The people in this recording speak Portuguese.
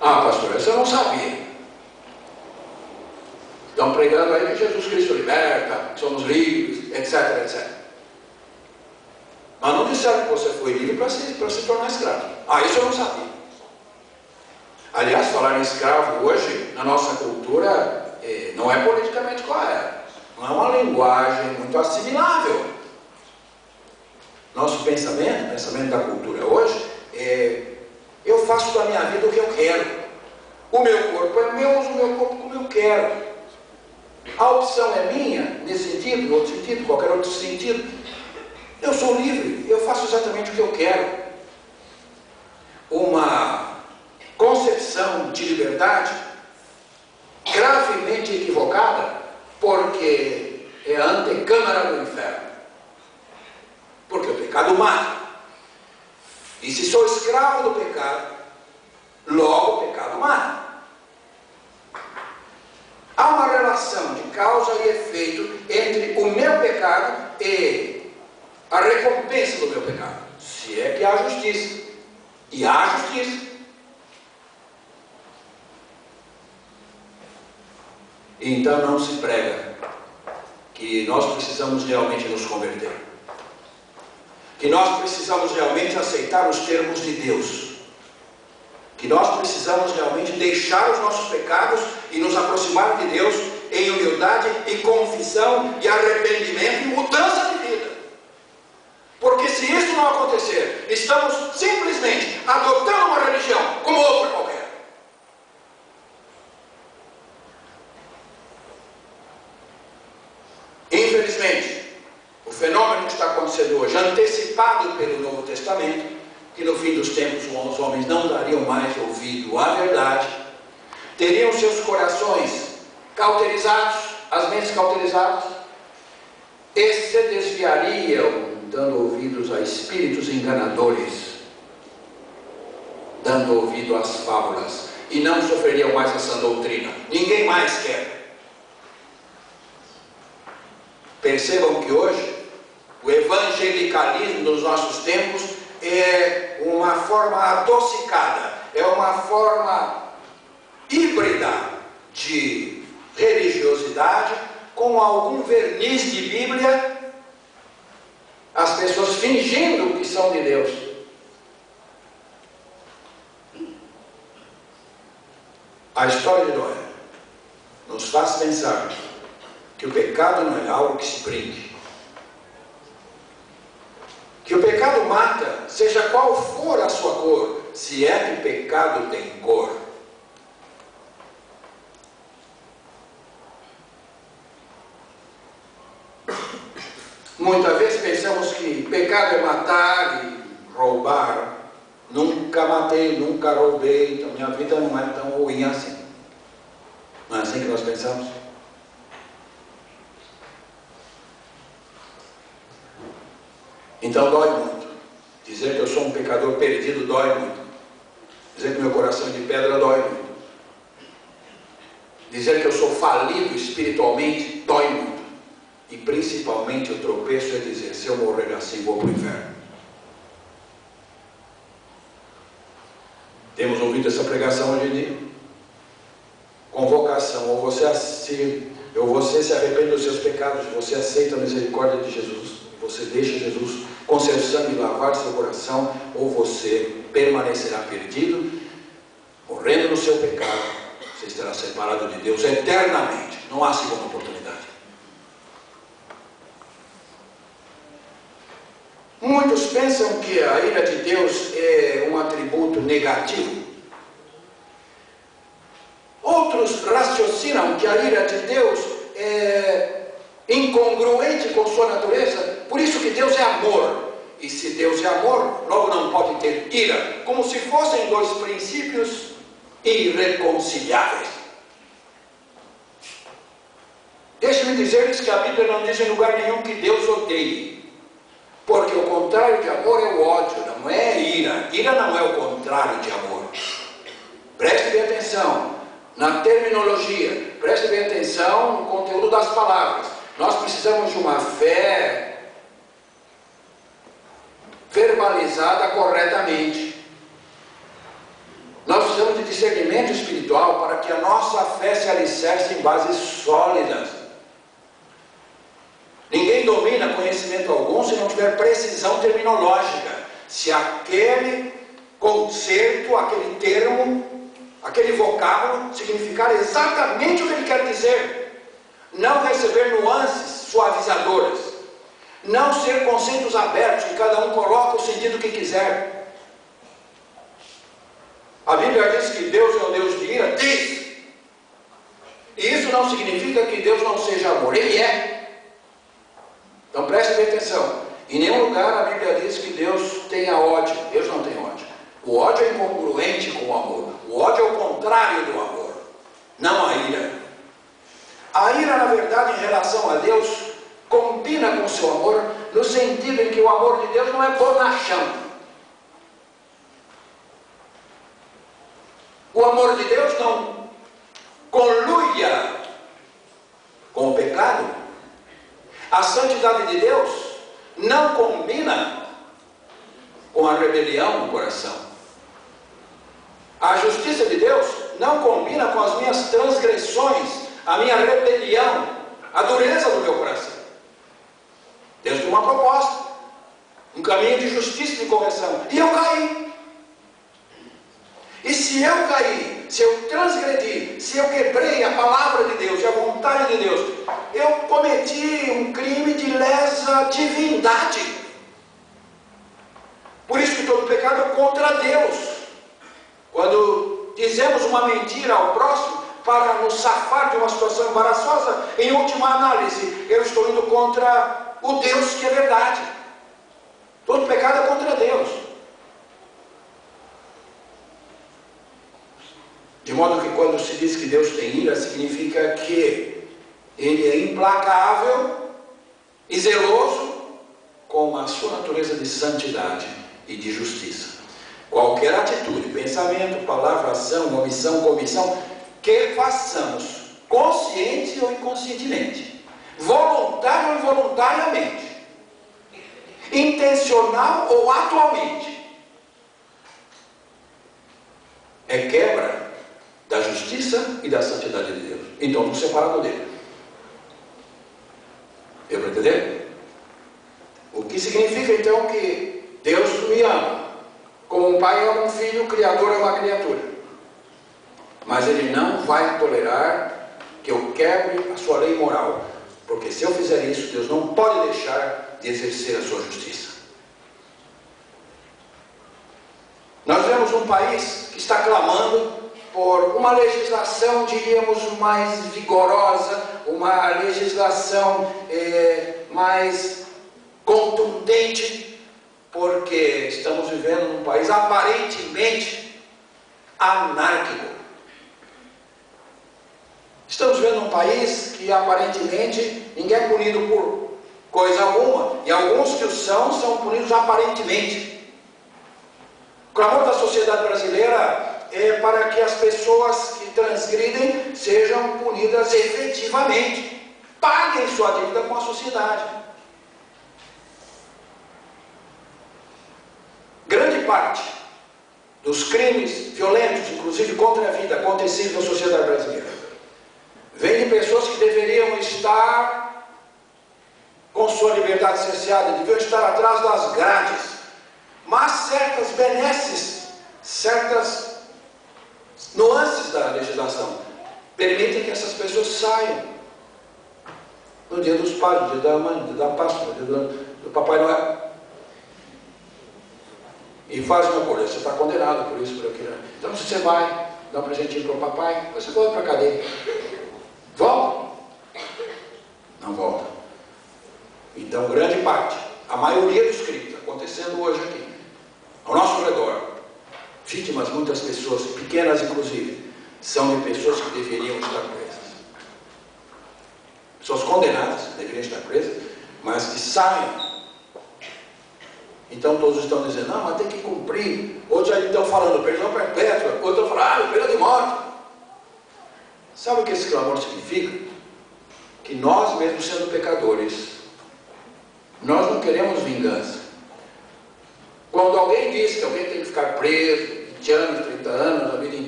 Ah, pastor, essa eu não sabia. Estão pregando aí que Jesus Cristo liberta, que somos livres, etc, etc. Mas não disseram que você foi livre para se tornar escravo. Ah, isso eu não sabia. Aliás, falar em escravo hoje, na nossa cultura, não é politicamente correto. Não é uma linguagem muito assimilável. Nosso pensamento, o pensamento da cultura hoje, eu faço da minha vida o que eu quero. O meu corpo é meu, uso o meu corpo como eu quero. A opção é minha, nesse sentido, no outro sentido, qualquer outro sentido. Eu sou livre, eu faço exatamente o que eu quero. Uma concepção de liberdade gravemente equivocada, porque é a antecâmara do inferno. Porque o pecado mata. E se sou escravo do pecado, logo o pecado mata. Há uma relação de causa e efeito entre o meu pecado e a recompensa do meu pecado. Se é que há justiça. E há justiça. Então não se prega que nós precisamos realmente nos converter. Que nós precisamos realmente aceitar os termos de Deus. Que nós precisamos realmente deixar os nossos pecados e nos aproximar de Deus em humildade e confissão e arrependimento e mudança de vida. Porque se isso não acontecer, estamos simplesmente adotando uma religião como outra qualquer. Infelizmente, o fenômeno que está acontecendo hoje, antecipado pelo Novo Testamento, que no fim dos tempos os homens não dariam mais ouvido à verdade, teriam seus corações cauterizados, as mentes cauterizadas, e se desviariam, dando ouvidos a espíritos enganadores, dando ouvido às fábulas, e não sofreriam mais essa doutrina. Ninguém mais quer. Percebam que hoje o evangelicalismo dos nossos tempos é uma forma adocicada, é uma forma híbrida de religiosidade com algum verniz de Bíblia, as pessoas fingindo que são de Deus. A história de Noé nos faz pensar que o pecado não é algo que se brinque. Que o pecado mata, seja qual for a sua cor, se é que pecado tem cor. Muitas vezes pensamos que pecado é matar e roubar. Nunca matei, nunca roubei, então minha vida não é tão ruim assim. Não é assim que nós pensamos? Então dói muito. Dizer que eu sou um pecador perdido dói muito. Dizer que meu coração é de pedra dói muito. Dizer que eu sou falido espiritualmente dói muito. E principalmente o tropeço é dizer, se eu morrer assim vou para o inferno. Temos ouvido essa pregação hoje em dia? Convocação, ou você se arrepende dos seus pecados, você aceita a misericórdia de Jesus, você deixa Jesus com seu sangue lavar seu coração, ou você permanecerá perdido, morrendo no seu pecado, você estará separado de Deus eternamente, não há segunda oportunidade. Muitos pensam que a ira de Deus é um atributo negativo. Outros raciocinam que a ira de Deus é incongruente com sua natureza, por isso que Deus é amor. E se Deus é amor, logo não pode ter ira, como se fossem dois princípios irreconciliáveis. Deixe-me dizer-lhes que a Bíblia não diz em lugar nenhum que Deus odeie. Porque o contrário de amor é o ódio, não é ira. Ira não é o contrário de amor. Preste bem atenção na terminologia, preste bem atenção no conteúdo das palavras. Nós precisamos de uma fé verbalizada corretamente. Nós precisamos de discernimento espiritual para que a nossa fé se alicerce em bases sólidas. Ninguém domina conhecimento algum se não tiver precisão terminológica. Se aquele conceito, aquele termo, aquele vocábulo significar exatamente o que ele quer dizer. Não receber nuances suavizadoras. Não ser conceitos abertos que cada um coloca o sentido que quiser. A Bíblia diz que Deus é um Deus de ira, diz. E isso não significa que Deus não seja amor, Ele é. Então preste bem atenção. Em nenhum lugar a Bíblia diz que Deus tenha ódio. Deus não tem ódio. O ódio é incongruente com o amor. O ódio é o contrário do amor, não a ira. A ira, na verdade, em relação a Deus, combina com o seu amor, no sentido em que o amor de Deus não é bonachão. O amor de Deus não coluia com o pecado. A santidade de Deus não combina com a rebelião no coração. A justiça de Deus não combina com as minhas transgressões, a minha rebelião, a dureza do meu coração. Deus tem uma proposta, um caminho de justiça e de correção. E eu caí. E se eu caí, se eu transgredi, se eu quebrei a palavra de Deus e a vontade de Deus, eu cometi um crime de lesa divindade. Por isso que todo pecado é contra Deus. Quando dizemos uma mentira ao próximo para nos safar de uma situação embaraçosa, em última análise, eu estou indo contra o Deus que é verdade. Todo pecado é contra Deus. De modo que quando se diz que Deus tem ira, significa que Ele é implacável e zeloso com a sua natureza de santidade e de justiça. Qualquer atitude, pensamento, palavra, ação, omissão, comissão, que façamos, consciente ou inconscientemente, voluntário ou involuntariamente, intencional ou atualmente, é quebra da justiça e da santidade de Deus. Então estou separado dele. Deu para entender? O que significa então que Deus me ama, como um pai ama um filho, o Criador é uma criatura. Mas Ele não vai tolerar que eu quebre a sua lei moral, porque se eu fizer isso, Deus não pode deixar de exercer a sua justiça. Nós vemos um país que está clamando por uma legislação, diríamos, mais vigorosa, uma legislação mais contundente, porque estamos vivendo num país aparentemente anárquico. Estamos vivendo num país que aparentemente ninguém é punido por coisa alguma, e alguns que o são punidos aparentemente. O clamor da sociedade brasileira é para que as pessoas que transgridem sejam punidas efetivamente, paguem sua dívida com a sociedade. Grande parte dos crimes violentos, inclusive contra a vida, acontecidos na sociedade brasileira, vem de pessoas que deveriam estar com sua liberdade cerceada, deveriam estar atrás das grades, mas certas benesses, certas nuances da legislação permitem que essas pessoas saiam no dia dos pais, no dia da mãe, no dia da Páscoa, no dia do Papai Noel, e faz uma coisa. Você está condenado por isso, por aquilo. Então se você vai dar um presentinho para o papai, você volta para a cadeia. Volta? Não volta. Então grande parte, a maioria dos crimes acontecendo hoje aqui ao nosso redor, vítimas, muitas pessoas, pequenas inclusive, são de pessoas que deveriam estar presas. Pessoas condenadas, que deveriam estar presas, mas que saem. Então todos estão dizendo, não, mas tem que cumprir. Outros aí estão falando perdão perpétuo, outros estão falando, pena de morte. Sabe o que esse clamor significa? Que nós, mesmo sendo pecadores, nós não queremos vingança. Quando alguém diz que alguém tem que ficar preso 20 anos, 30 anos, a vida inteira,